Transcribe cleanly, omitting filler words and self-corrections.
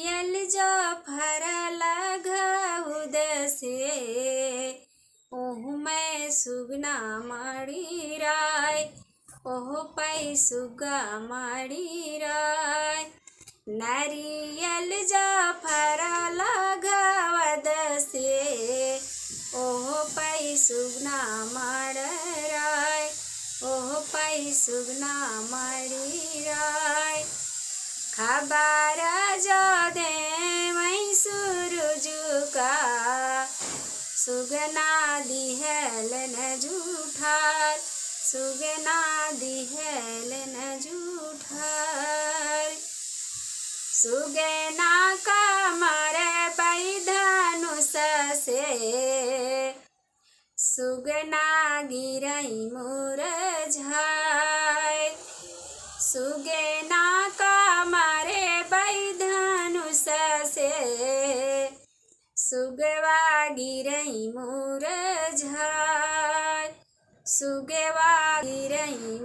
यल जो फरला घउद से ओह मैं सुगना माड़ी राय ओह पै सुगा माड़ी राय नारियल जो फरला घउद से ओह पै सुगना माड़ राय ओह पै सुगना माड़ी राय खबर जो दे मैं सूरज का सुगना दिहल न जूठार सुगना दिहल न जूठार सुगना का मारे बैधनुष से सुगना गिरई मुरझाय सुगना का मारे बैधनुष से सुगवा गिरई मुरझाय सुगवा गिरई